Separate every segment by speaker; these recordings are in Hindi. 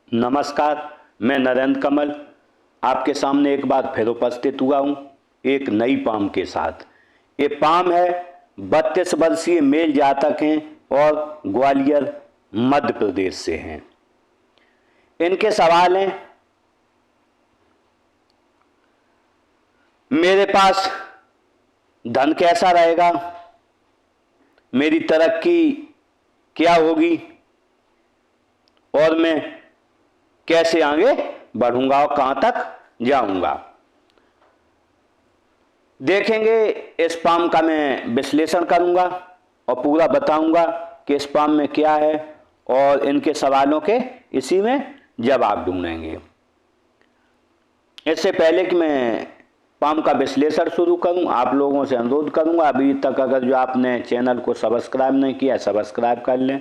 Speaker 1: नमस्कार। मैं नरेंद्र कमल आपके सामने एक बार फिर उपस्थित हुआ हूँ एक नई पाम के साथ। ये पाम है 32 वर्षीय मेल जातक हैं और ग्वालियर मध्य प्रदेश से हैं। इनके सवाल हैं, मेरे पास धन कैसा रहेगा, मेरी तरक्की क्या होगी और मैं कैसे आगे बढ़ूंगा और कहां तक जाऊंगा। देखेंगे। इस पाम का मैं विश्लेषण करूंगा और पूरा बताऊंगा कि इस पाम में क्या है और इनके सवालों के इसी में जवाब ढूंढेंगे। इससे पहले कि मैं पाम का विश्लेषण शुरू करूं, आप लोगों से अनुरोध करूंगा, अभी तक अगर जो आपने चैनल को सब्सक्राइब नहीं किया सब्सक्राइब कर लें,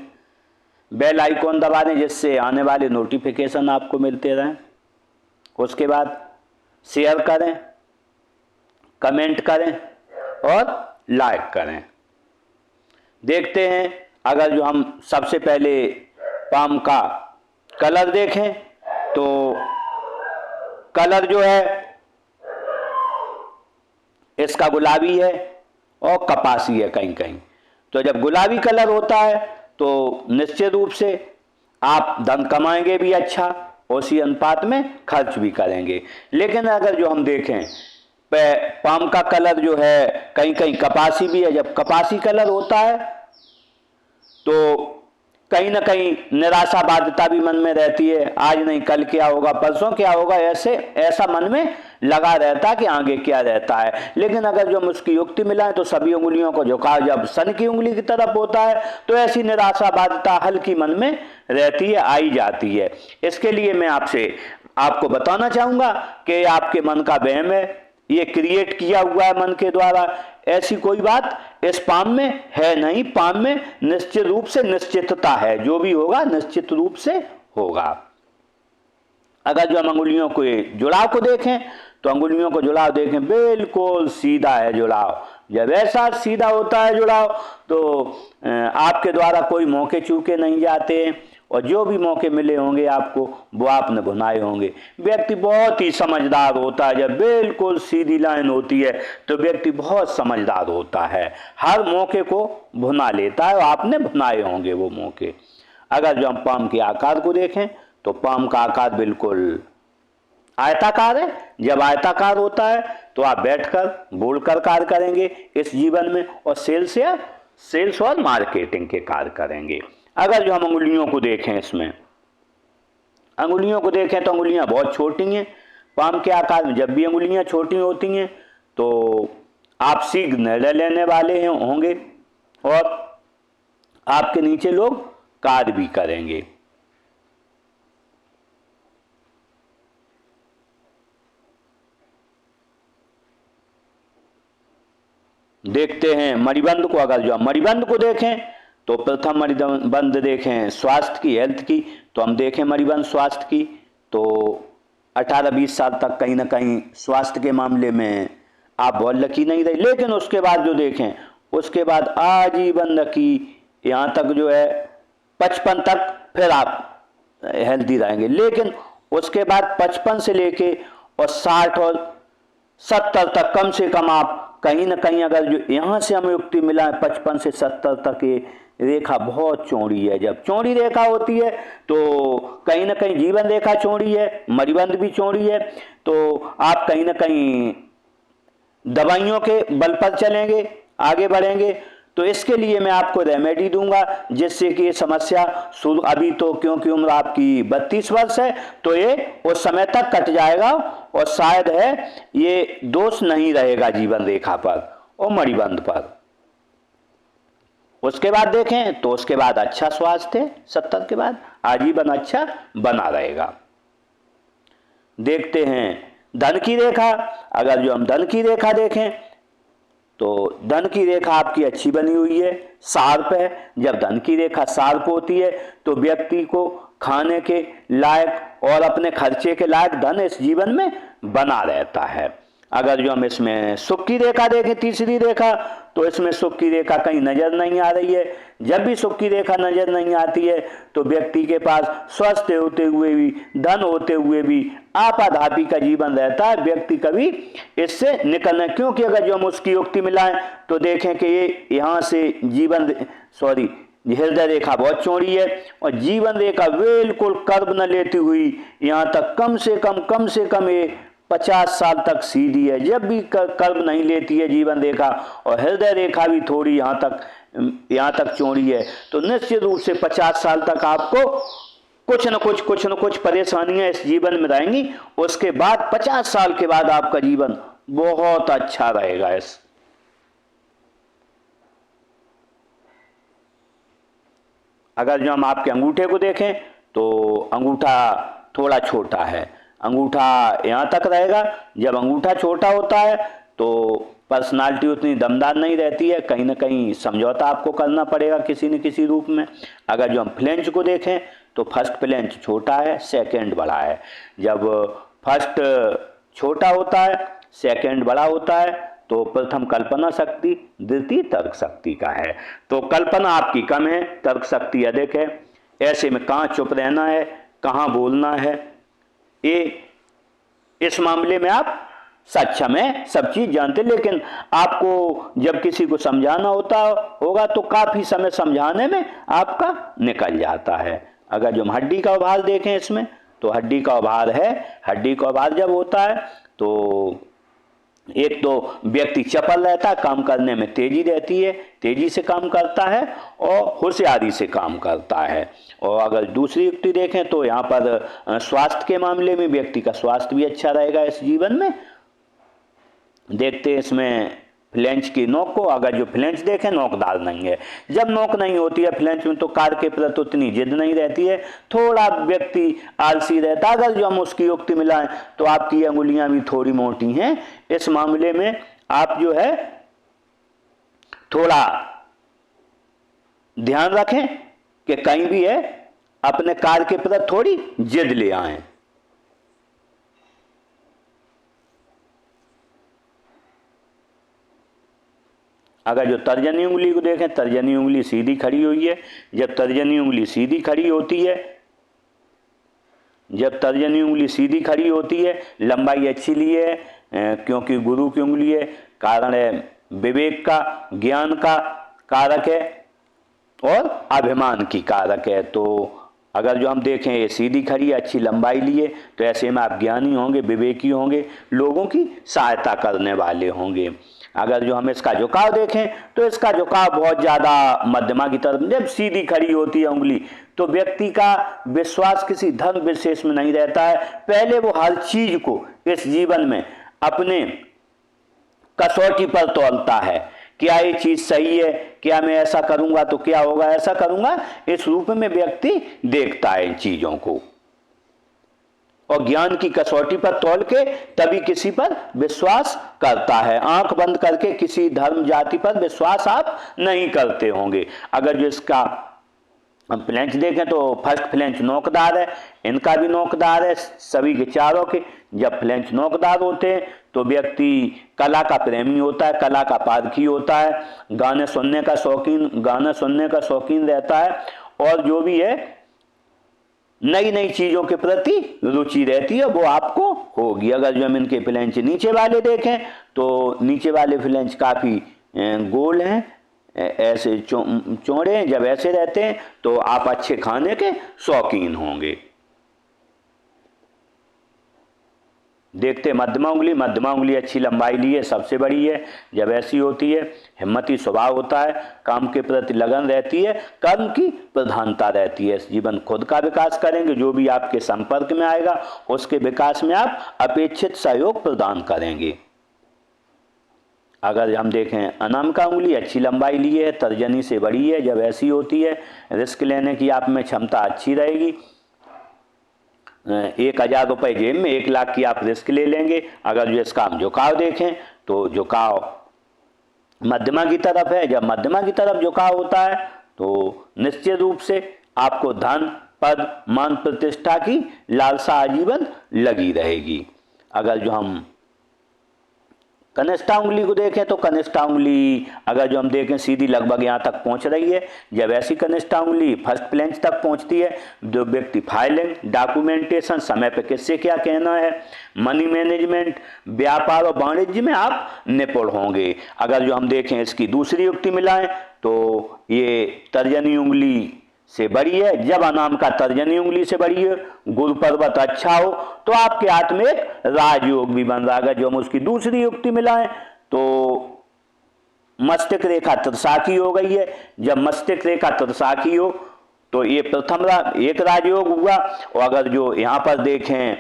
Speaker 1: बेल आइकॉन दबा दें जिससे आने वाले नोटिफिकेशन आपको मिलते रहें। उसके बाद शेयर करें, कमेंट करें और लाइक करें। देखते हैं। अगर जो हम सबसे पहले पाम का कलर देखें तो कलर जो है इसका गुलाबी है और कपासी है कहीं कहीं। तो जब गुलाबी कलर होता है तो निश्चित रूप से आप धन कमाएंगे भी अच्छा, उसी अनुपात में खर्च भी करेंगे। लेकिन अगर जो हम देखें पाम का कलर जो है कहीं कहीं कपासी भी है, जब कपासी कलर होता है तो कहीं ना कहीं निराशावादिता भी मन में रहती है। आज नहीं कल क्या होगा, परसों क्या होगा, ऐसा मन में लगा रहता है कि आगे क्या रहता है। लेकिन अगर जो हम उसकी युक्ति मिलाएं तो सभी उंगलियों को झुकाव जब सन की उंगली की तरफ होता है तो ऐसी निराशावादिता हल्की मन में रहती है, आई जाती है। इसके लिए मैं आपको बताना चाहूंगा कि आपके मन का वहम है, ये क्रिएट किया हुआ है मन के द्वारा। ऐसी कोई बात इस पाम में है नहीं। पाम में निश्चित रूप से निश्चितता है, जो भी होगा निश्चित रूप से होगा। अगर जो हम अंगुलियों के जुड़ाव को देखें तो अंगुलियों को जुड़ाव देखें, बिल्कुल सीधा है जुड़ाव। जब ऐसा सीधा होता है जुड़ाव तो आपके द्वारा कोई मौके चूके नहीं जाते और जो भी मौके मिले होंगे आपको वो आपने भुनाए होंगे। व्यक्ति बहुत ही समझदार होता है। जब बिल्कुल सीधी लाइन होती है तो व्यक्ति बहुत समझदार होता है, हर मौके को भुना लेता है और आपने भुनाए होंगे वो मौके। अगर जो हम पाम के आकार को देखें तो पाम का आकार बिल्कुल आयताकार है। जब आयताकार होता है तो आप बैठकर बोलकर कार्य करेंगे इस जीवन में और सेल्स और मार्केटिंग के कार्य करेंगे। अगर जो हम अंगुलियों को देखें, इसमें अंगुलियों को देखें तो अंगुलियां बहुत छोटी हैं पाम के आकार में। जब भी अंगुलियां छोटी होती हैं तो आप शीघ्र निर्णय लेने वाले होंगे और आपके नीचे लोग कार्य भी करेंगे। देखते हैं मणिबंध को। अगर जो हम मणिबंध को देखें तो प्रथम मणिबंध देखें स्वास्थ्य की, हेल्थ की, तो हम देखें मणिबंध स्वास्थ्य की तो 18-20 साल तक कहीं ना कहीं स्वास्थ्य के मामले में आप बहुत लकी नहीं रहे। लेकिन उसके बाद जो देखें उसके बाद आजीवन की यहाँ तक जो है 55 तक फिर आप हेल्दी रहेंगे। लेकिन उसके बाद 55 से लेके और 60 और 70 तक कम से कम आप कहीं ना कहीं, अगर जो यहाँ से हमें युक्ति मिला है 55 से 70 तक ये रेखा बहुत चौड़ी है। जब चौड़ी रेखा होती है तो कहीं ना कहीं जीवन रेखा चौड़ी है, मणिबंध भी चौड़ी है, तो आप कहीं ना कहीं दवाइयों के बल पर चलेंगे, आगे बढ़ेंगे। तो इसके लिए मैं आपको रेमेडी दूंगा जिससे कि ये समस्या शुरू, अभी तो क्योंकि उम्र आपकी 32 वर्ष है तो ये उस समय तक कट जाएगा और शायद है ये दोष नहीं रहेगा जीवन रेखा पर और मणिबंध पर। उसके बाद देखें तो उसके बाद अच्छा स्वास्थ्य है, 70 के बाद आजीवन अच्छा बना रहेगा। देखते हैं धन की रेखा। अगर जो हम धन की रेखा देखें तो धन की रेखा आपकी अच्छी बनी हुई है, शार्प है। जब धन की रेखा शार्प होती है तो व्यक्ति को खाने के लायक और अपने खर्चे के लायक धन इस जीवन में बना रहता है। अगर जो हम इसमें सुख की रेखा देखें, तीसरी रेखा, तो इसमें सुख की रेखा कहीं नजर नहीं आ रही है। जब भी सुख की रेखा नजर नहीं आती है तो व्यक्ति के पास स्वस्थ होते हुए भी, धन होते हुए भी आपाधापी का जीवन रहता है। व्यक्ति कभी इससे निकलना, क्योंकि अगर जो हम उसकी युक्ति मिलाएं तो देखें कि ये यहाँ से हृदय रेखा बहुत चौड़ी है और जीवन रेखा बिल्कुल कर्व न लेती हुई यहाँ तक कम से कम ये 50 साल तक सीधी है। जब भी कर्व नहीं लेती है जीवन रेखा और हृदय रेखा भी थोड़ी यहाँ तक चौड़ी है, तो निश्चित रूप से 50 साल तक आपको कुछ न कुछ परेशानियां इस जीवन में रहेंगी। उसके बाद 50 साल के बाद आपका जीवन बहुत अच्छा रहेगा। अगर जो हम आपके अंगूठे को देखें तो अंगूठा थोड़ा छोटा है, अंगूठा यहाँ तक रहेगा। जब अंगूठा छोटा होता है तो पर्सनालिटी उतनी दमदार नहीं रहती है, कहीं ना कहीं समझौता आपको करना पड़ेगा किसी न किसी रूप में। अगर जो हम फ्लेंच को देखें तो फर्स्ट फ्लेंच छोटा है, सेकंड बड़ा है। जब फर्स्ट छोटा होता है, सेकंड बड़ा होता है, तो प्रथम कल्पना शक्ति, द्वितीय तर्क शक्ति का है। तो कल्पना आपकी कम है, तर्क शक्ति अधिक है। ऐसे में कहाँ चुप रहना है, कहाँ बोलना है, ये इस मामले में आप सक्षम है, सब चीज जानते। लेकिन आपको जब किसी को समझाना होगा तो काफी समय समझाने में आपका निकल जाता है। अगर जो हम हड्डी का उभार देखें इसमें, तो हड्डी का उभार है। हड्डी का उभार जब होता है तो एक तो व्यक्ति चपल रहता है, काम करने में तेजी रहती है, तेजी से काम करता है और होशियारी से काम करता है। और अगर दूसरी युक्ति देखें तो यहाँ पर स्वास्थ्य के मामले में व्यक्ति का स्वास्थ्य भी अच्छा रहेगा इस जीवन में। देखते हैं इसमें फ्लेंच की नोक को। अगर जो फ्लेंच देखें नोकदार नहीं है, जब नोक नहीं होती है फ्लेंच में तो कार्य के प्रति उतनी जिद नहीं रहती है, थोड़ा व्यक्ति आलसी रहता है। अगर जो हम उसकी युक्ति मिलाएं तो आपकी अंगुलियां भी थोड़ी मोटी हैं। इस मामले में आप जो है थोड़ा ध्यान रखें कि कहीं भी है अपने कार्य के प्रति थोड़ी जिद ले आए। अगर जो तर्जनी उंगली को देखें, तर्जनी उंगली सीधी खड़ी हुई है। जब तर्जनी उंगली सीधी खड़ी होती है, जब तर्जनी उंगली सीधी खड़ी होती है, लंबाई अच्छी ली है क्योंकि गुरु की उंगली है, कारण है विवेक का, ज्ञान का कारक है और अभिमान की कारक है। तो अगर जो हम देखें ये सीधी खड़ी है, अच्छी लंबाई लिए, तो ऐसे में आप ज्ञानी होंगे, विवेकी होंगे, लोगों की सहायता करने वाले होंगे। अगर जो हम इसका झुकाव देखें तो इसका झुकाव बहुत ज़्यादा मध्यमा की तरफ। जब सीधी खड़ी होती है उंगली तो व्यक्ति का विश्वास किसी धर्म विशेष में नहीं रहता है। पहले वो हर चीज को इस जीवन में अपने कसौटी पर तौलता है, क्या ये चीज सही है, क्या मैं ऐसा करूंगा तो क्या होगा, ऐसा करूंगा, इस रूप में व्यक्ति देखता है इन चीजों को और ज्ञान की कसौटी पर तौल के तभी किसी पर विश्वास करता है। आंख बंद करके किसी धर्म जाति पर विश्वास आप नहीं करते होंगे। अगर जो इसका हम फ्लेंच देखें तो फर्स्ट फ्लेंच नोकदार है, इनका भी नोकदार है, सभी के चारों के। जब फ्लेंच नोकदार होते हैं तो व्यक्ति कला का प्रेमी होता है, कला का पारखी होता है, गाने सुनने का शौकीन रहता है और जो भी है नई नई चीजों के प्रति रुचि रहती है, वो आपको होगी। अगर जो हम इनके फ्लेंच नीचे वाले देखें तो नीचे वाले फ्लेंच काफी गोल हैं, ऐसे चौड़े हैं। जब ऐसे रहते हैं तो आप अच्छे खाने के शौकीन होंगे। देखते मध्यमा उंगली अच्छी लंबाई ली है, सबसे बड़ी है। जब ऐसी होती है हिम्मती स्वभाव होता है, काम के प्रति लगन रहती है, कर्म की प्रधानता रहती है। इस जीवन खुद का विकास करेंगे, जो भी आपके संपर्क में आएगा उसके विकास में आप अपेक्षित सहयोग प्रदान करेंगे। अगर हम देखें अनामिका उंगली अच्छी लंबाई ली है, तर्जनी से बड़ी है। जब ऐसी होती है रिस्क लेने की आप में क्षमता अच्छी रहेगी। 1000 रुपये जेब में 1 लाख की आप रिस्क ले लेंगे। अगर जो इसका हम झुकाव देखें तो झुकाव मध्यमा की तरफ है। जब मध्यमा की तरफ झुकाव होता है तो निश्चित रूप से आपको धन, पद, मान, प्रतिष्ठा की लालसा आजीवन लगी रहेगी। अगर जो हम कनिष्ठा उंगली को देखें तो कनिष्ठा उंगली अगर जो हम देखें सीधी लगभग यहाँ तक पहुँच रही है। जब ऐसी कनिष्ठा उंगली फर्स्ट प्लेंज तक पहुँचती है, जो व्यक्ति फाइलिंग, डॉक्यूमेंटेशन, समय पे किससे क्या कहना है, मनी मैनेजमेंट, व्यापार और वाणिज्य में आप निपुण होंगे। अगर जो हम देखें इसकी दूसरी युक्ति मिलाएं तो ये तर्जनी उंगली से बड़ी है। जब अनाम का तर्जनी उंगली से बड़ी है, गुरु पर्वत अच्छा हो तो आपके हाथ में एक राजयोग भी बन रहा है। अगर जो हम उसकी दूसरी युक्ति मिलाएं तो मस्तिष्क रेखा त्रिशाखी हो गई है। जब मस्तिष्क रेखा त्रिशाखी हो तो ये प्रथम एक राजयोग हुआ। और अगर जो यहां पर देखें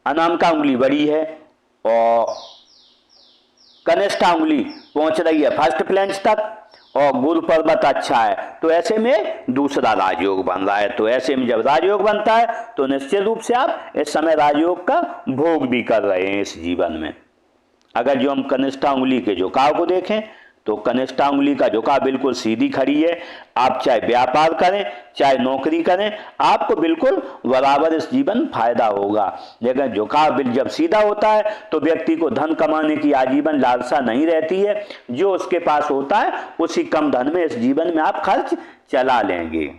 Speaker 1: अनाम का उंगली बड़ी है और कनिष्ठा उंगली पहुंच रही है फर्स्ट प्लेंज तक और गुरु पर्वत अच्छा है, तो ऐसे में दूसरा राजयोग बन रहा है। तो ऐसे में जब राजयोग बनता है तो निश्चित रूप से आप इस समय राजयोग का भोग भी कर रहे हैं इस जीवन में। अगर जो हम कनिष्ठा उंगली के झुकाव को देखें तो कनिष्ठा उंगली का झुकाव बिल्कुल सीधी खड़ी है। आप चाहे व्यापार करें चाहे नौकरी करें, आपको बिल्कुल बराबर इस जीवन फायदा होगा। लेकिन झुकाव जब सीधा होता है तो व्यक्ति को धन कमाने की आजीवन लालसा नहीं रहती है। जो उसके पास होता है उसी कम धन में इस जीवन में आप खर्च चला लेंगे।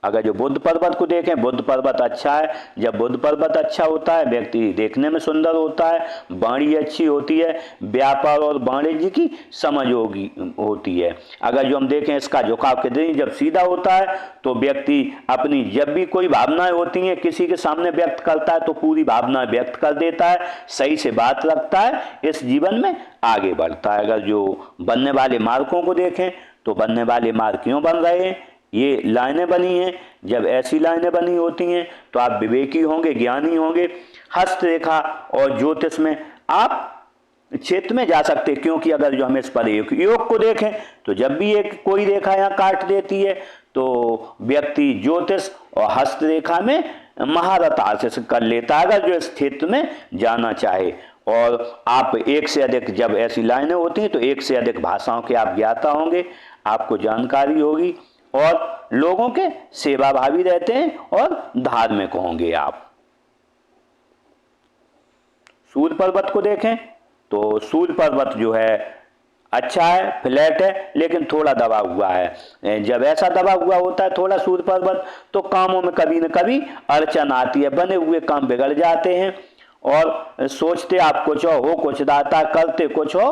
Speaker 1: अगर जो बुध पर्वत को देखें, बुध पर्वत अच्छा है। जब बुध पर्वत अच्छा होता है व्यक्ति देखने में सुंदर होता है, वाणी अच्छी होती है, व्यापार और वाणिज्य की समझ होती है। अगर जो हम देखें इसका झुकाव के दिन जब सीधा होता है तो व्यक्ति अपनी जब भी कोई भावनाएं होती हैं किसी के सामने व्यक्त करता है तो पूरी भावनाएं व्यक्त कर देता है, सही से बात रखता है, इस जीवन में आगे बढ़ता है। अगर जो बनने वाले मार्गों को देखें तो बनने वाले मार्ग क्यों बन रहे हैं, ये लाइनें बनी हैं। जब ऐसी लाइनें बनी होती हैं तो आप विवेकी होंगे, ज्ञानी होंगे। हस्तरेखा और ज्योतिष में आप क्षेत्र में जा सकते हैं, क्योंकि अगर जो हम इस पर योग को देखें तो जब भी एक कोई रेखा यहाँ काट देती है तो व्यक्ति ज्योतिष और हस्तरेखा में महारत हासिल कर लेता है अगर जो इस क्षेत्र में जाना चाहे। और आप एक से अधिक जब ऐसी लाइनें होती हैं तो एक से अधिक भाषाओं के आप ज्ञाता होंगे, आपको जानकारी होगी और लोगों के सेवाभावी रहते हैं और धार्मिक होंगे आप। सूर्य पर्वत को देखें तो सूर्य पर्वत जो है अच्छा है, फ्लैट है, लेकिन थोड़ा दबा हुआ है। जब ऐसा दबा हुआ होता है थोड़ा सूर्य पर्वत तो कामों में कभी न कभी अड़चन आती है, बने हुए काम बिगड़ जाते हैं और सोचते आप कुछ हो कुछ जाता, करते कुछ हो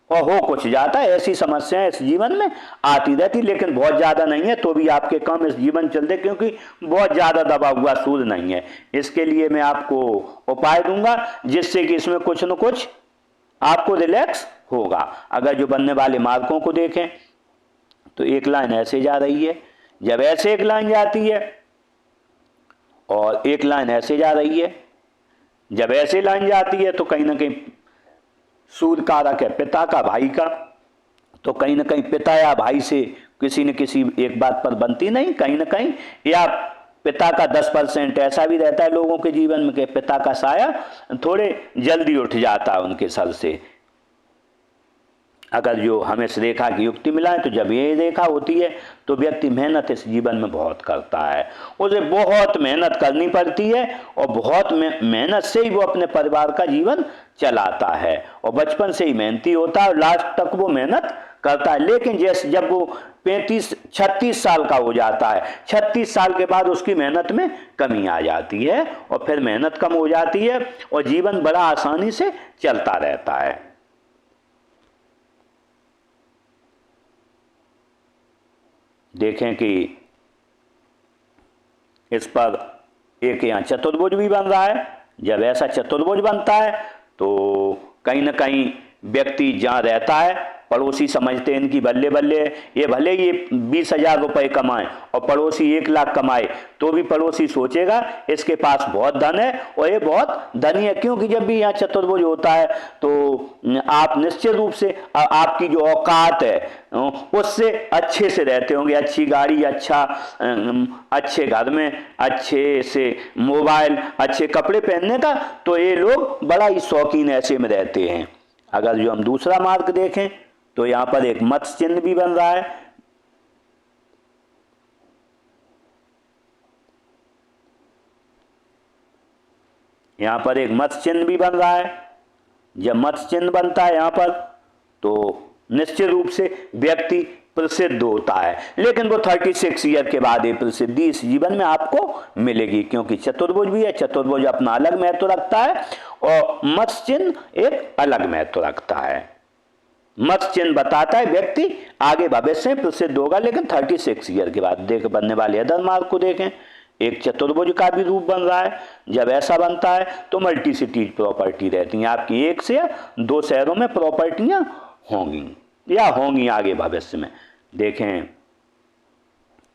Speaker 1: और हो कुछ जाता है। ऐसी समस्याएं इस जीवन में आती रहती, लेकिन बहुत ज्यादा नहीं है तो भी आपके काम इस जीवन चलते, क्योंकि बहुत ज्यादा दबा हुआ सूर्य नहीं है। इसके लिए मैं आपको उपाय दूंगा जिससे कि इसमें कुछ न कुछ आपको रिलैक्स होगा। अगर जो बनने वाले मार्गों को देखें तो एक लाइन ऐसे जा रही है, जब ऐसे एक लाइन जाती है और एक लाइन ऐसे जा रही है, जब ऐसे लाइन जाती है तो कहीं ना कहीं सूर्य कारक है पिता का, भाई का, तो कहीं ना कहीं पिता या भाई से किसी न किसी एक बात पर बनती नहीं कहीं ना कहीं, या पिता का 10% ऐसा भी रहता है लोगों के जीवन में कि पिता का साया थोड़े जल्दी उठ जाता है उनके सर से। अगर जो हम इस रेखा की युक्ति मिलाएं तो जब ये रेखा होती है तो व्यक्ति मेहनत इस जीवन में बहुत करता है, उसे बहुत मेहनत करनी पड़ती है और बहुत मेहनत से ही वो अपने परिवार का जीवन चलाता है और बचपन से ही मेहनती होता है और लास्ट तक वो मेहनत करता है। लेकिन जैसे जब वो 35-36 साल का हो जाता है, 36 साल के बाद उसकी मेहनत में कमी आ जाती है और फिर मेहनत कम हो जाती है और जीवन बड़ा आसानी से चलता रहता है। देखें कि इस पर एक यहाँ चतुर्भुज भी बन रहा है। जब ऐसा चतुर्भुज बनता है तो कहीं ना कहीं व्यक्ति जहाँ रहता है पड़ोसी समझते हैं इनकी बल्ले बल्ले, ये भले ये 20,000 रुपए कमाए और पड़ोसी 1 लाख कमाए तो भी पड़ोसी सोचेगा इसके पास बहुत धन है और ये बहुत धनी है, क्योंकि जब भी यहाँ चतुर्भुज होता है तो आप निश्चित रूप से आपकी जो औकात है उससे अच्छे से रहते होंगे, अच्छी गाड़ी, अच्छे घर में अच्छे से मोबाइल, अच्छे कपड़े पहनने का, तो ये लोग बड़ा ही शौकीन ऐसे में रहते हैं। अगर जो हम दूसरा मार्ग देखें तो यहाँ पर एक मत्स्य चिन्ह भी बन रहा है। यहाँ पर एक मत्स्य चिन्ह भी बन रहा है। जब मत्स्य चिन्ह बनता है यहाँ पर तो निश्चित रूप से व्यक्ति प्रसिद्ध होता है, लेकिन वो 36 ईयर के बाद ये प्रसिद्धि इस जीवन में आपको मिलेगी, क्योंकि चतुर्भुज भी है। चतुर्भुज अपना अलग महत्व रखता है और मत्स्य चिन्ह एक अलग महत्व रखता है। मत्स्य चिन्ह बताता है व्यक्ति आगे भविष्य में प्रसिद्ध होगा, लेकिन 36 ईयर के बाद। देख बनने वाले अदर मार्ग को देखें, एक चतुर्भुज का भी रूप बन रहा है। जब ऐसा बनता है तो मल्टी सिटीज प्रॉपर्टी रहती है, आपकी एक से 2 शहरों में प्रॉपर्टियां होंगी या होंगी आगे भविष्य में। देखें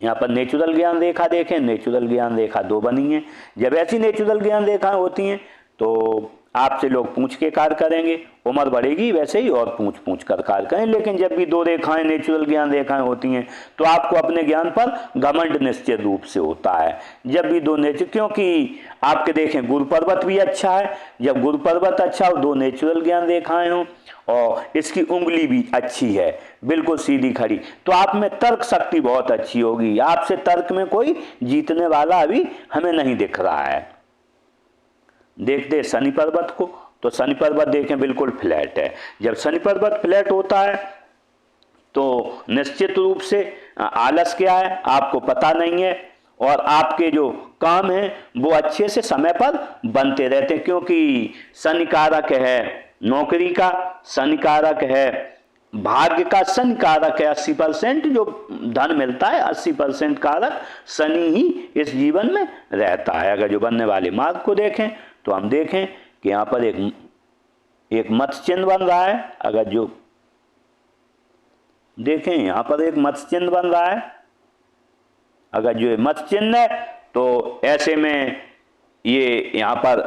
Speaker 1: यहाँ पर नेचुरल ज्ञान रेखा देखें, नेचुरल ज्ञान रेखा 2 बनी है। जब ऐसी नेचुरल ज्ञान रेखाएं होती हैं तो आपसे लोग पूछ के कार्य करेंगे, उम्र बढ़ेगी वैसे ही और पूछ कर कार्य करें। लेकिन जब भी 2 रेखाएं नेचुरल ज्ञान रेखाएं होती हैं तो आपको अपने ज्ञान पर घमंड निश्चित रूप से होता है। जब भी 2 क्योंकि आपके देखें गुरु पर्वत भी अच्छा है। जब गुरु पर्वत अच्छा हो, 2 नेचुरल ज्ञान रेखाएं हों और इसकी उंगली भी अच्छी है, बिल्कुल सीधी खड़ी, तो आप में तर्क शक्ति बहुत अच्छी होगी। आपसे तर्क में कोई जीतने वाला अभी हमें नहीं दिख रहा है। देखते शनि पर्वत को, तो शनि पर्वत देखें बिल्कुल फ्लैट है। जब शनि पर्वत फ्लैट होता है तो निश्चित रूप से आलस क्या है आपको पता नहीं है, और आपके जो काम हैं वो अच्छे से समय पर बनते रहते हैं, क्योंकि शनि कारक है नौकरी का, शनि कारक है भाग्य का, शनि कारक है 80% जो धन मिलता है, 80% कारक शनि ही इस जीवन में रहता है। अगर जो बनने वाले मार्ग को देखें तो हम देखें कि यहाँ पर एक मत्स्य चिन्ह बन रहा है। अगर जो देखें यहाँ पर एक मत्स्य चिन्ह बन रहा है, अगर जो मत्स्य चिन्ह है तो ऐसे में ये यहाँ पर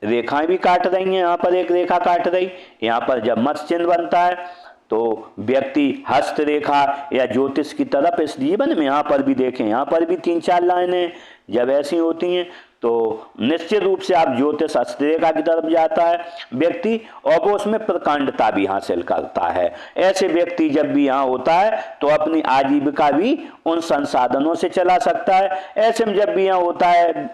Speaker 1: रेखाएं भी काट रही हैं। यहाँ पर एक रेखा काट रही, यहाँ पर जब मत्स्य चिन्ह बनता है तो व्यक्ति हस्त रेखा या ज्योतिष की तरफ इस जीवन में, यहाँ पर भी देखें यहाँ पर भी 3-4 लाइनें जब ऐसी होती हैं तो निश्चित रूप से आप ज्योतिष हस्तरेखा की तरफ जाता है व्यक्ति, और वो उसमें प्रकांडता भी हासिल करता है। ऐसे व्यक्ति जब भी यहाँ होता है तो अपनी आजीविका भी उन संसाधनों से चला सकता है। ऐसे में जब भी यहाँ होता है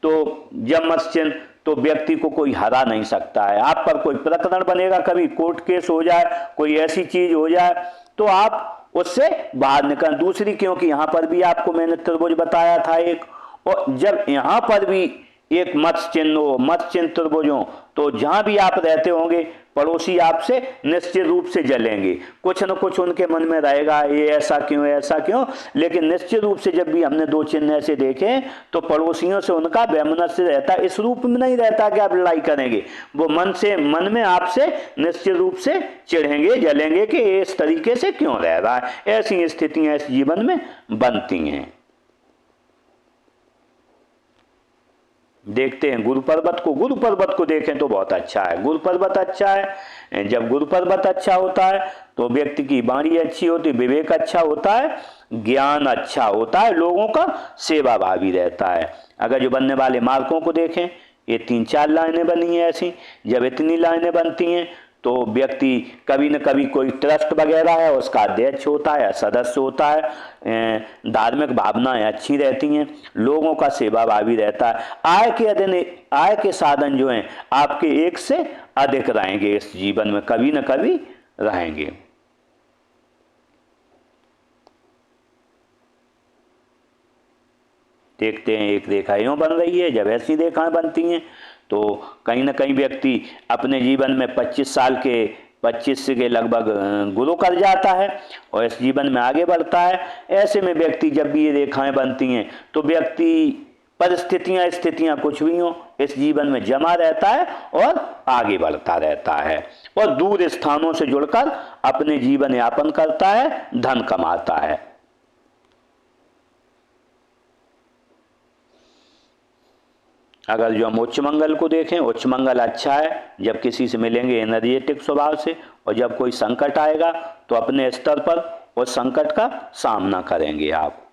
Speaker 1: तो जब मत्स्य तो व्यक्ति को कोई हरा नहीं सकता है। आप पर कोई प्रकरण बनेगा, कभी कोर्ट केस हो जाए, कोई ऐसी चीज हो जाए तो आप उससे बाहर निकल। दूसरी, क्योंकि यहाँ पर भी आपको मैंने त्रिभुज बताया था एक, और जब यहाँ पर भी एक मत्स्य चिन्ह हो, मत्स्य चिन्ह त्रिभुज हो, तो जहां भी आप रहते होंगे पड़ोसी आपसे निश्चित रूप से जलेंगे। कुछ न कुछ उनके मन में रहेगा, ये ऐसा क्यों, ऐसा क्यों। लेकिन निश्चित रूप से जब भी हमने 2 चिन्ह ऐसे देखे तो पड़ोसियों से उनका वैमनस्य रहता है। इस रूप में नहीं रहता कि आप लड़ाई करेंगे, वो मन में आपसे निश्चित रूप से चिढ़ेंगे, जलेंगे कि इस तरीके से क्यों रह रहा है। ऐसी स्थितियां इस जीवन में बनती हैं। देखते हैं गुरु पर्वत को। गुरु पर्वत को देखें तो बहुत अच्छा है। गुरु पर्वत अच्छा है। जब गुरु पर्वत अच्छा होता है तो व्यक्ति की वाणी अच्छी होती है, विवेक अच्छा होता है, ज्ञान अच्छा होता है, लोगों का सेवा भावी रहता है। अगर जो बनने वाले मार्गों को देखें, ये 3-4 लाइनें बनी हैं ऐसी। जब इतनी लाइनें बनती हैं तो व्यक्ति कभी न कभी कोई ट्रस्ट वगैरह है उसका अध्यक्ष होता है, सदस्य होता है। धार्मिक भावनाएं अच्छी रहती हैं, लोगों का सेवा भावी रहता है। आय के साधन जो हैं आपके एक से अधिक रहेंगे, इस जीवन में कभी न कभी रहेंगे। देखते हैं एक रेखा यूं बन रही है। जब ऐसी रेखाएं बनती हैं तो कहीं ना कहीं व्यक्ति अपने जीवन में 25 के लगभग गुरु कर जाता है और इस जीवन में आगे बढ़ता है। ऐसे में व्यक्ति जब भी ये रेखाएं बनती हैं तो व्यक्ति परिस्थितियां स्थितियां कुछ भी हो इस जीवन में जमा रहता है और आगे बढ़ता रहता है और दूर स्थानों से जुड़कर अपने जीवन यापन करता है, धन कमाता है। अगर जो हम उच्च मंगल को देखें, उच्च मंगल अच्छा है। जब किसी से मिलेंगे एनर्जेटिक स्वभाव से, और जब कोई संकट आएगा तो अपने स्तर पर उस संकट का सामना करेंगे आप।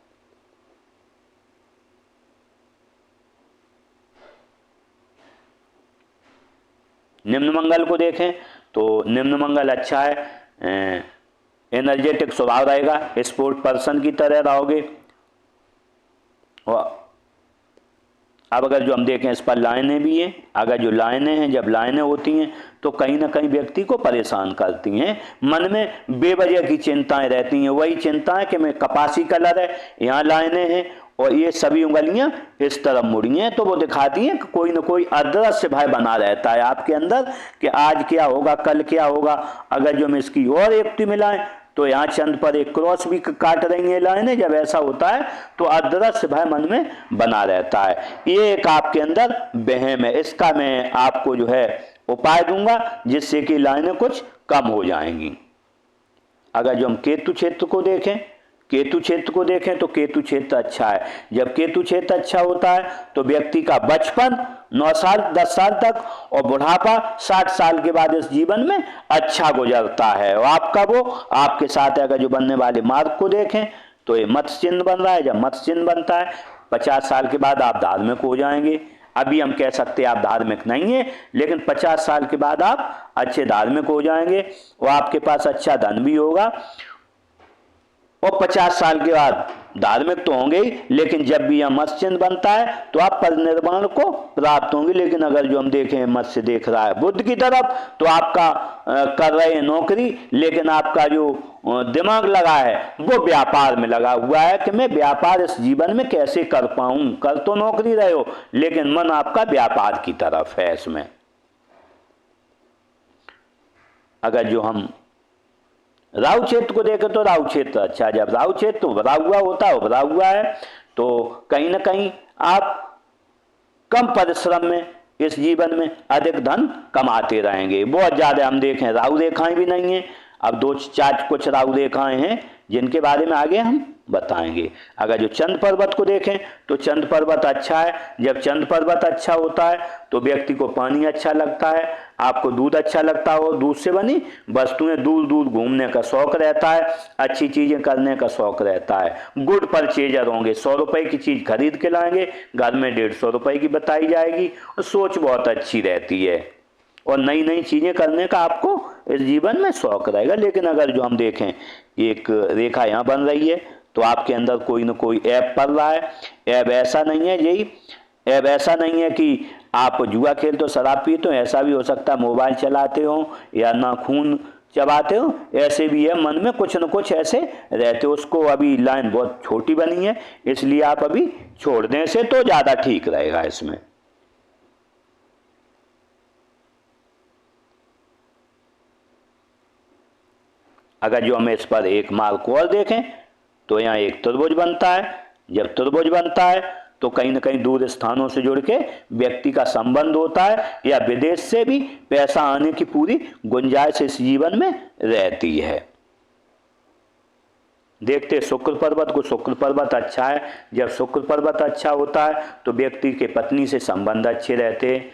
Speaker 1: निम्न मंगल को देखें तो निम्न मंगल अच्छा है, एनर्जेटिक स्वभाव रहेगा, स्पोर्ट पर्सन की तरह रहोगे और अब अगर जो हम देखें इस पर लाइनें भी हैं, अगर जो लाइनें हैं, जब लाइनें होती हैं तो कहीं ना कहीं व्यक्ति को परेशान करती हैं, मन में बेवजह की चिंताएं रहती हैं। वही चिंताएं कि मैं कपासी कलर है, यहाँ लाइनें हैं और ये सभी उंगलियां इस तरफ मुड़ी हैं, तो वो दिखाती हैं कि कोई ना कोई अदृश्य भय बना रहता है आपके अंदर कि आज क्या होगा, कल क्या होगा। अगर जो हम इसकी और युक्ति मिलाएं तो यहाँ चंद पर एक क्रॉस भी काट रही है लाइनें। जब ऐसा होता है तो अदृश्य भय मन में बना रहता है। ये एक आपके अंदर वहम है, इसका मैं आपको जो है उपाय दूंगा जिससे कि लाइनें कुछ कम हो जाएंगी। अगर जो हम केतु क्षेत्र को देखें, केतु क्षेत्र को देखें तो केतु क्षेत्र अच्छा है। जब केतु क्षेत्र अच्छा होता है तो व्यक्ति का बचपन 9 साल 10 साल तक और बुढ़ापा 60 साल के बाद इस जीवन में अच्छा गुजरता है। और आपका वो आपके साथ अगर जो बनने वाले मार्ग को देखें तो ये मत्स्य चिन्ह बन रहा है। जब मत्स्य चिन्ह बनता है 50 साल के बाद आप धार्मिक हो जाएंगे। अभी हम कह सकते हैं आप धार्मिक नहीं है, लेकिन 50 साल के बाद आप अच्छे धार्मिक हो जाएंगे और आपके पास अच्छा धन भी होगा। और 50 साल के बाद धार्मिक तो होंगे ही, लेकिन जब भी यह मत्स्य चिन्ह बनता है तो आप परिनिर्वाण को प्राप्त होंगे। लेकिन अगर जो हम देखें मत्स्य देख रहा है बुद्ध की तरफ तो आपका कर रहे हैं नौकरी, लेकिन आपका जो दिमाग लगा है वो व्यापार में लगा हुआ है कि मैं व्यापार इस जीवन में कैसे कर पाऊं। कर तो नौकरी रहे हो लेकिन मन आपका व्यापार की तरफ है। इसमें अगर जो हम राहु क्षेत्र को देखें तो राहु क्षेत्र अच्छा है। जब राहु क्षेत्र उभरा हुआ होता है, उभरा हुआ है, तो कहीं ना कहीं आप कम परिश्रम में इस जीवन में अधिक धन कमाते रहेंगे। बहुत ज्यादा हम देखें राहु रेखाएं भी नहीं है। अब 2-4 कुछ राहु रेखाएं हैं जिनके बारे में आगे हम बताएंगे। अगर जो चंद्र पर्वत को देखें तो चंद्र पर्वत अच्छा है। जब चंद्र पर्वत अच्छा होता है तो व्यक्ति को पानी अच्छा लगता है, आपको दूध अच्छा लगता हो, दूध से बनी वस्तुएं, दूर दूर घूमने का शौक रहता है, अच्छी चीजें करने का शौक रहता है। गुड परचेजर होंगे, 100 रुपए की चीज खरीद के लाएंगे, घर में 150 रुपए की बताई जाएगी और सोच बहुत अच्छी रहती है और नई नई चीजें करने का आपको इस जीवन में शौक रहेगा। लेकिन अगर जो हम देखें एक रेखा यहाँ बन रही है तो आपके अंदर कोई ना कोई ऐप पड़ रहा है। ऐप ऐसा नहीं है, यही ऐप ऐसा नहीं है कि आप जुआ खेलते हो, शराब पीते हो, ऐसा भी हो सकता है मोबाइल चलाते हो या नाखून चबाते हो, ऐसे भी है मन में कुछ न कुछ ऐसे रहते हो। उसको अभी लाइन बहुत छोटी बनी है इसलिए आप अभी छोड़ दें से तो ज्यादा ठीक रहेगा। इसमें अगर जो हम इस पर एक मार्ग को और देखें तो यहाँ एक त्रिभुज बनता है। जब त्रिभुज बनता है तो कहीं ना कहीं दूर स्थानों से जुड़ के व्यक्ति का संबंध होता है या विदेश से भी पैसा आने की पूरी गुंजाइश इस जीवन में रहती है। देखते शुक्र पर्वत को, शुक्र पर्वत अच्छा है। जब शुक्र पर्वत अच्छा होता है तो व्यक्ति के पत्नी से संबंध अच्छे रहते हैं,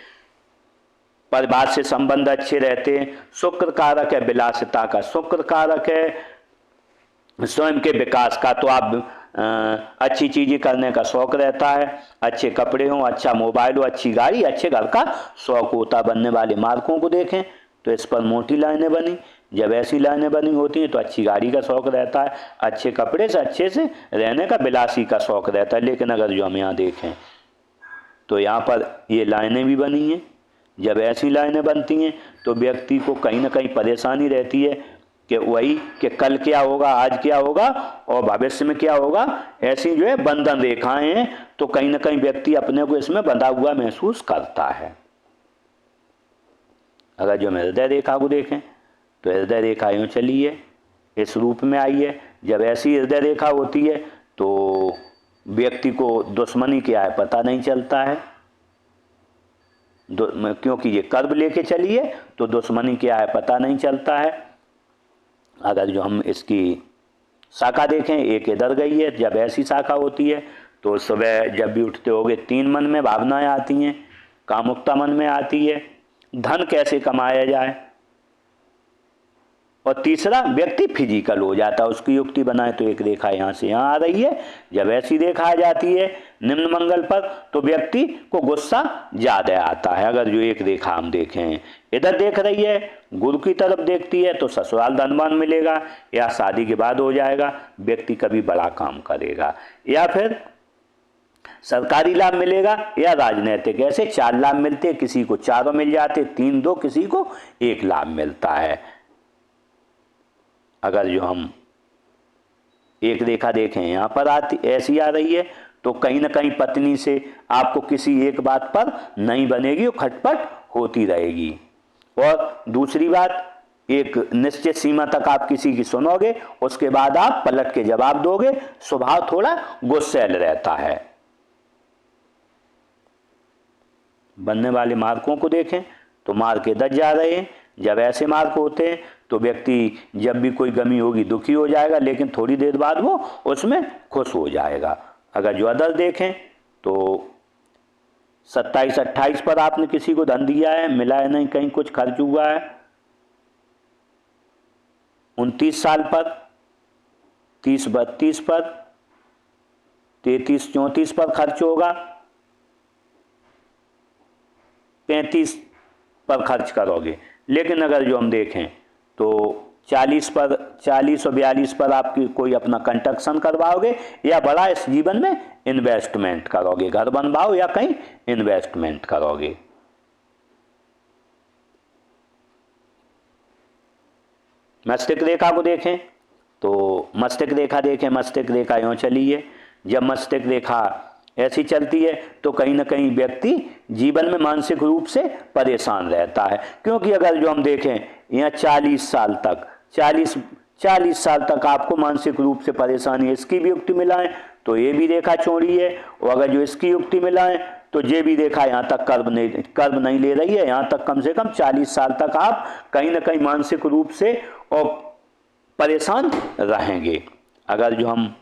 Speaker 1: परिवार से संबंध अच्छे रहते हैं। शुक्र कारक है विलासिता का, शुक्र कारक है स्वयं के विकास का। तो आप अच्छी चीजें करने का शौक रहता है, अच्छे कपड़े हो, अच्छा मोबाइल हो, अच्छी गाड़ी, अच्छे घर का शौक होता। बनने वाले मार्कों को देखें तो इस पर मोटी लाइनें बनी। जब ऐसी लाइनें बनी होती हैं तो अच्छी गाड़ी का शौक रहता है, अच्छे कपड़े से अच्छे से रहने का विलासी का शौक रहता है। लेकिन अगर जो हम यहाँ देखें तो यहाँ पर ये लाइनें भी बनी हैं। जब ऐसी लाइनें बनती हैं तो व्यक्ति को कहीं ना कहीं परेशानी रहती है कि वही कि कल क्या होगा, आज क्या होगा और भविष्य में क्या होगा। ऐसी जो है बंधन रेखाएं हैं तो कहीं ना कहीं व्यक्ति अपने को इसमें बंधा हुआ महसूस करता है। अगर जो हम हृदय रेखा को देखें तो हृदय रेखा यूँ चली है, इस रूप में आई है। जब ऐसी हृदय रेखा होती है तो व्यक्ति को दुश्मनी क्या है पता नहीं चलता है, क्योंकि ये कर्व लेके चली है तो दुश्मनी क्या है पता नहीं चलता है। अगर जो हम इसकी शाखा देखें, एक इधर गई है। जब ऐसी शाखा होती है तो सुबह जब भी उठते होगे 3 मन में भावनाएं आती हैं, कामुकता मन में आती है, धन कैसे कमाया जाए, और तीसरा व्यक्ति फिजिकल हो जाता है। उसकी युक्ति बनाए तो एक रेखा यहाँ से यहाँ आ रही है। जब ऐसी रेखा आ जाती है निम्न मंगल पर तो व्यक्ति को गुस्सा ज्यादा आता है। अगर जो एक रेखा हम देखें इधर देख रही है, गुरु की तरफ देखती है तो ससुराल धनवान मिलेगा या शादी के बाद हो जाएगा, व्यक्ति कभी बड़ा काम करेगा। या फिर सरकारी लाभ मिलेगा या राजनीतिक, ऐसे 4 लाभ मिलते हैं, किसी को चारों मिल जाते, 3 2, किसी को 1 लाभ मिलता है। अगर जो हम एक रेखा देखें यहाँ पर आती ऐसी आ रही है, तो कहीं ना कहीं पत्नी से आपको किसी एक बात पर नहीं बनेगी और खटपट होती रहेगी। और दूसरी बात, एक निश्चित सीमा तक आप किसी की सुनोगे, उसके बाद आप पलट के जवाब दोगे, स्वभाव थोड़ा गुस्सैल रहता है। बनने वाले मार्कों को देखें तो मार्क इधर जा रहे हैं। जब ऐसे मार्क होते हैं तो व्यक्ति जब भी कोई गमी होगी दुखी हो जाएगा, लेकिन थोड़ी देर बाद वो उसमें खुश हो जाएगा। अगर जो अदर देखें तो 27 28 पर आपने किसी को धन दिया है, मिला है नहीं, कहीं कुछ खर्च हुआ है। 29 साल पर, 30 32 पर, 33 34 पर खर्च होगा, 35 पर खर्च करोगे। लेकिन अगर जो हम देखें तो 40 पर, 40 और 42 पर आपकी कोई अपना कंस्ट्रक्शन करवाओगे या बड़ा इस जीवन में इन्वेस्टमेंट करोगे, घर बनवाओ या कहीं इन्वेस्टमेंट करोगे। मस्तिष्क रेखा को देखें तो मस्तिष्क रेखा देखें, मस्तिष्क रेखा यूँ चली है। जब मस्तिष्क रेखा ऐसी चलती है तो कहीं ना कहीं व्यक्ति जीवन में मानसिक रूप से परेशान रहता है, क्योंकि अगर जो हम देखें यहाँ 40 साल तक, 40 साल तक आपको मानसिक रूप से परेशानी है। इसकी भी युक्ति मिलाएं तो ये भी रेखा चौड़ी है, और अगर जो इसकी युक्ति मिलाएं तो ये भी रेखा यहाँ तक कर्व नहीं ले रही है। यहाँ तक कम से कम 40 साल तक आप कहीं ना कहीं मानसिक रूप से और परेशान रहेंगे। अगर जो हम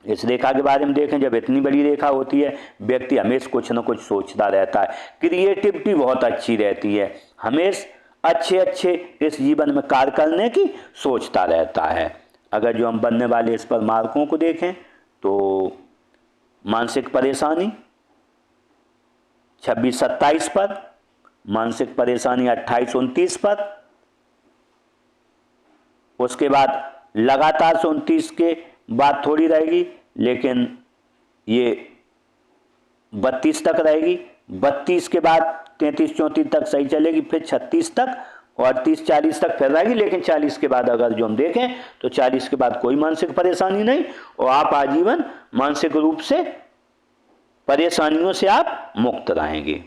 Speaker 1: इस रेखा के बारे में देखें, जब इतनी बड़ी रेखा होती है व्यक्ति हमेशा कुछ न कुछ सोचता रहता है, क्रिएटिविटी बहुत अच्छी रहती है, हमेशा अच्छे इस जीवन में कार्य करने की सोचता रहता है। अगर जो हम बनने वाले इस पर मार्कों को देखें तो मानसिक परेशानी 26 27 पर, मानसिक परेशानी 28 29 पर, उसके बाद लगातार 29 के बात थोड़ी रहेगी, लेकिन ये 32 तक रहेगी, 32 के बाद 33 34 तक सही चलेगी, फिर 36 तक और 30 40 तक फिर रहेगी। लेकिन 40 के बाद अगर जो हम देखें तो 40 के बाद कोई मानसिक परेशानी नहीं, और आप आजीवन मानसिक रूप से परेशानियों से आप मुक्त रहेंगे।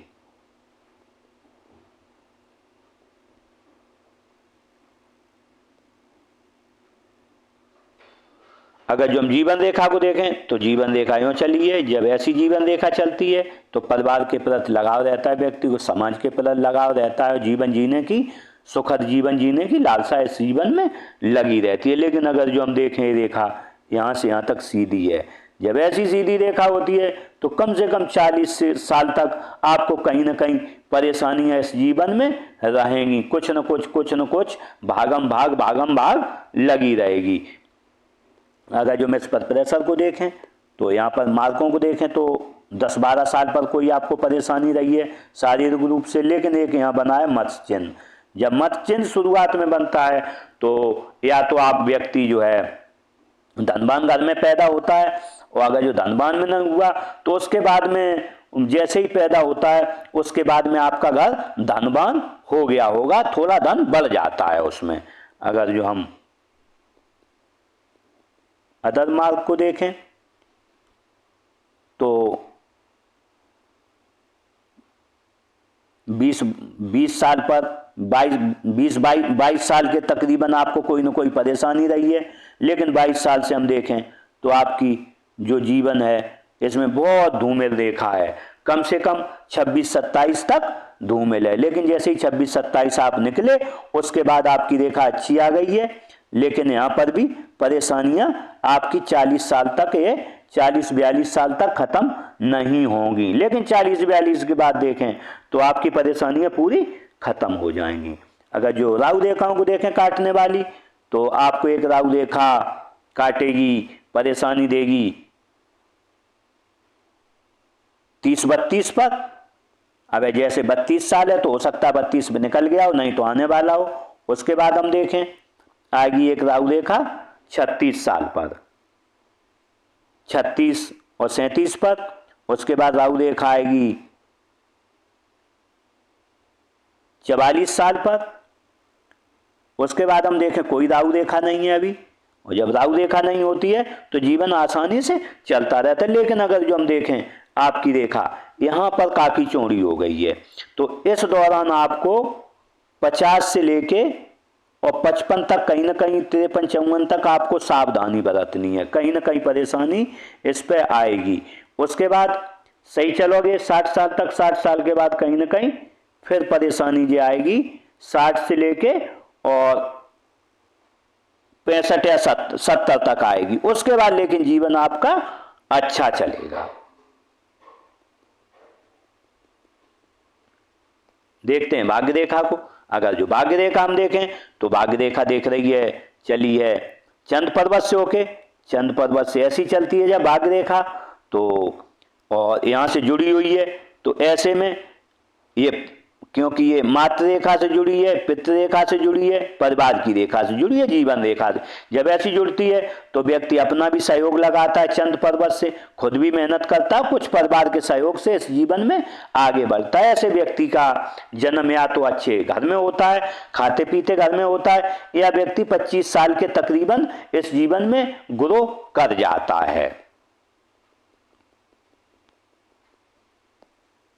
Speaker 1: अगर जो हम जीवन रेखा को देखें तो जीवन रेखा यूँ चली है। जब ऐसी जीवन रेखा चलती है तो परिवार के प्रति लगाव रहता है, व्यक्ति को समाज के प्रति लगाव रहता है, जीवन जीने की, सुखद जीवन जीने की लालसा इस जीवन में लगी रहती है। लेकिन अगर जो हम देखें रेखा यहाँ से यहाँ तक सीधी है, जब ऐसी सीधी रेखा होती है तो कम से कम 40 साल तक आपको कहीं ना कहीं परेशानियां इस जीवन में रहेंगी, कुछ न कुछ भागम भाग लगी रहेगी। अगर जो हम इस पर प्रेशर को देखें तो यहाँ पर मार्कों को देखें तो 10-12 साल पर कोई आपको परेशानी रही है शारीरिक रूप से, लेकिन एक यहाँ बना है मत्स्य चिन्ह। जब मत्स्य चिन्ह शुरुआत में बनता है तो या तो आप व्यक्ति जो है धनवान घर में पैदा होता है, और अगर जो धनवान में नहीं हुआ तो उसके बाद में जैसे ही पैदा होता है उसके बाद में आपका घर धनवान हो गया होगा, थोड़ा धन बढ़ जाता है उसमें। अगर जो हम अदर मार्ग को देखें तो 20 साल पर 22 साल के तकरीबन आपको कोई ना कोई परेशानी रही है, लेकिन 22 साल से हम देखें तो आपकी जो जीवन है इसमें बहुत धूमिल रेखा है, कम से कम 26 27 तक धूमिल है। लेकिन जैसे ही 26 27 आप निकले उसके बाद आपकी रेखा अच्छी आ गई है, लेकिन यहाँ पर भी परेशानियां आपकी 40 साल तक, ये 40-42 साल तक खत्म नहीं होंगी। लेकिन 40-42 के बाद देखें तो आपकी परेशानियां पूरी खत्म हो जाएंगी। अगर जो राहु रेखाओं को देखें काटने वाली, तो आपको एक राहु रेखा काटेगी, परेशानी देगी 30-32 पर। अब जैसे 32 साल है तो हो सकता है 32 में निकल गया हो, नहीं तो आने वाला हो। उसके बाद हम देखें आएगी एक राहु रेखा 36 साल पर, 36 और 37 पर। उसके बाद राहु रेखा आएगी 44 साल पर। उसके बाद हम देखें कोई राहु रेखा नहीं है अभी, और जब राहु रेखा नहीं होती है तो जीवन आसानी से चलता रहता है। लेकिन अगर जो हम देखें आपकी रेखा यहाँ पर काफ़ी चौड़ी हो गई है, तो इस दौरान आपको 50 से लेके और 55 तक, कहीं ना कहीं 53-54 तक आपको सावधानी बरतनी है, कहीं ना कहीं परेशानी इस पे आएगी। उसके बाद सही चलोगे 60 साल तक, 60 साल के बाद कहीं ना कहीं फिर परेशानी जो आएगी 60 से लेके और 65 या 70 तक आएगी। उसके बाद लेकिन जीवन आपका अच्छा चलेगा। देखते हैं भाग्य रेखा को। अगर जो भाग्य रेखा हम देखें तो भाग्य रेखा देख रही है, चली है चंद्र पर्वत से होके, चंद्र पर्वत से ऐसी चलती है जब भाग्य रेखा, तो और यहाँ से जुड़ी हुई है। तो ऐसे में ये, क्योंकि ये मातृ रेखा से जुड़ी है, पितृ रेखा से जुड़ी है, परिवार की रेखा से जुड़ी है, जीवन रेखा से, जब ऐसी जुड़ती है तो व्यक्ति अपना भी सहयोग लगाता है चंद्र पर्वत से, खुद भी मेहनत करता है, कुछ परिवार के सहयोग से इस जीवन में आगे बढ़ता है। ऐसे व्यक्ति का जन्म या तो अच्छे घर में होता है, खाते पीते घर में होता है, या व्यक्ति 25 साल के तकरीबन इस जीवन में ग्रो कर जाता है।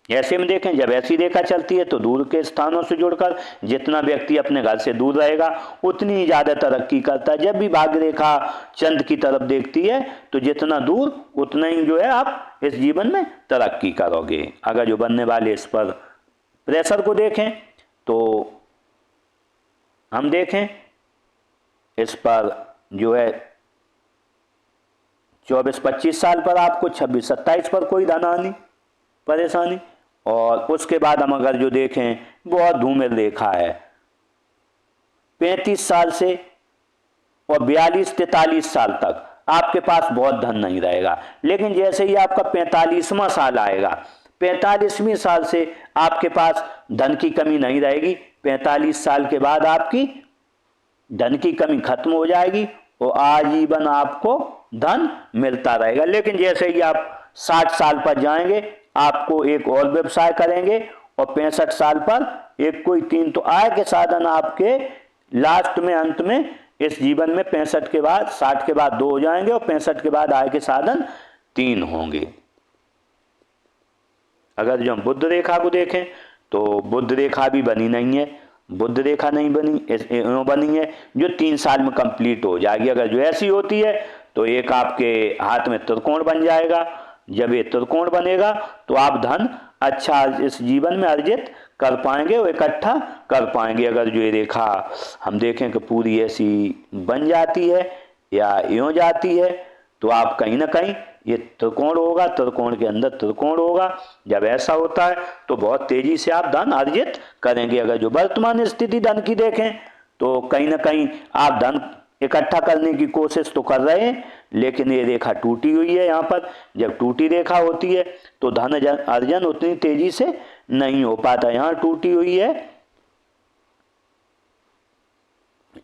Speaker 1: ऐसे में देखें जब ऐसी रेखा चलती है तो दूर के स्थानों से जुड़कर जितना व्यक्ति अपने घर से दूर रहेगा उतनी ही ज़्यादा तरक्की करता है। जब भी भाग्य रेखा चंद्र की तरफ देखती है तो जितना दूर उतना ही जो है आप इस जीवन में तरक्की करोगे। अगर जो बनने वाले इस पर प्रेशर को देखें तो हम देखें इस पर जो है 24-25 साल पर आपको, 26-27 पर कोई धनहानि परेशानी, और उसके बाद हम अगर जो देखें बहुत धूमिल रेखा है 35 साल से और 42-43 साल तक आपके पास बहुत धन नहीं रहेगा। लेकिन जैसे ही आपका 45वां साल आएगा, 45वीं साल से आपके पास धन की कमी नहीं रहेगी। 45 साल के बाद आपकी धन की कमी खत्म हो जाएगी और आजीवन आपको धन मिलता रहेगा। लेकिन जैसे ही आप 60 साल पर जाएंगे आपको एक और व्यवसाय करेंगे, और 65 साल पर एक कोई 3 तो आय के साधन आपके लास्ट में, अंत में इस जीवन में 65 के बाद, 60 के बाद 2 हो जाएंगे और 65 के बाद आय के साधन 3 होंगे। अगर जो हम बुध रेखा को देखें तो बुध रेखा भी बनी नहीं है, बुध रेखा नहीं बनी है जो 3 साल में कंप्लीट हो जाएगी। अगर जो ऐसी होती है तो एक आपके हाथ में त्रिकोण बन जाएगा। जब ये त्रिकोण बनेगा तो आप धन अच्छा इस जीवन में अर्जित कर पाएंगे और इकट्ठा कर पाएंगे। अगर जो ये रेखा हम देखें कि पूरी ऐसी बन जाती है या यूं जाती है तो आप कहीं ना कहीं ये त्रिकोण होगा, त्रिकोण के अंदर त्रिकोण होगा। जब ऐसा होता है तो बहुत तेजी से आप धन अर्जित करेंगे। अगर जो वर्तमान स्थिति धन की देखें तो कहीं ना कहीं आप धन इकट्ठा करने की कोशिश तो कर रहे हैं, लेकिन ये रेखा टूटी हुई है। यहाँ पर जब टूटी रेखा होती है तो धन अर्जन उतनी तेजी से नहीं हो पाता। यहाँ टूटी हुई है,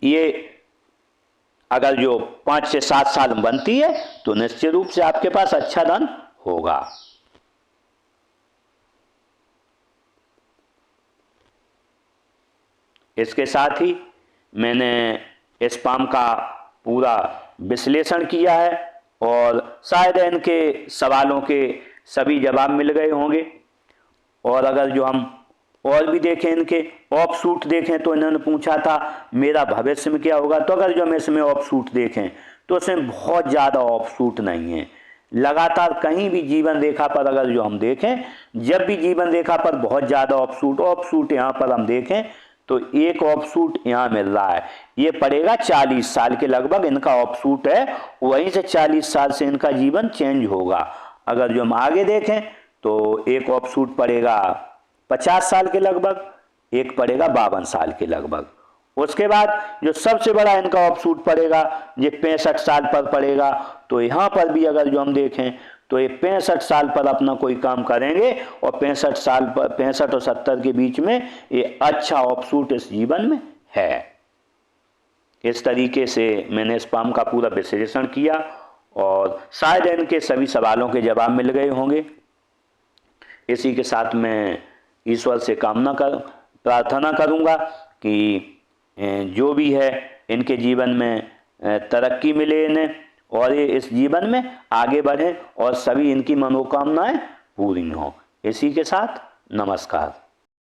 Speaker 1: ये अगर जो 5 से 7 साल में बनती है तो निश्चित रूप से आपके पास अच्छा धन होगा। इसके साथ ही मैंने इस पाम का पूरा विश्लेषण किया है और शायद इनके सवालों के सभी जवाब मिल गए होंगे। और अगर जो हम और भी देखें, इनके ऑफ सूट देखें तो इन्होंने पूछा था मेरा भविष्य में क्या होगा, तो अगर जो हम इसमें ऑफ सूट देखें तो इसमें बहुत ज़्यादा ऑफ सूट नहीं है। लगातार कहीं भी जीवन रेखा पर अगर जो हम देखें, जब भी जीवन रेखा पर बहुत ज़्यादा ऑफ सूट यहाँ पर हम देखें तो एक ऑफ सूट यहाँ मिल रहा है, ये पड़ेगा 40 साल के लगभग इनका ऑफ सूट है, वहीं से 40 साल से इनका जीवन चेंज होगा। अगर जो हम आगे देखें तो एक ऑफ सूट पड़ेगा 50 साल के लगभग, एक पड़ेगा 52 साल के लगभग। उसके बाद जो सबसे बड़ा इनका ऑफ सूट पड़ेगा ये 65 साल पर पड़ेगा। तो यहाँ पर भी अगर जो हम देखें तो ये 65 साल पर अपना कोई काम करेंगे और 65 साल पर, 65 और 70 के बीच में ये अच्छा ऑफ सूट इस जीवन में है। इस तरीके से मैंने इस पाम का पूरा विश्लेषण किया और शायद इनके सभी सवालों के जवाब मिल गए होंगे। इसी के साथ मैं ईश्वर से प्रार्थना करूंगा कि जो भी है इनके जीवन में तरक्की मिले इन्हें, और ये इस जीवन में आगे बढ़ें और सभी इनकी मनोकामनाएं पूरी हों। इसी के साथ नमस्कार।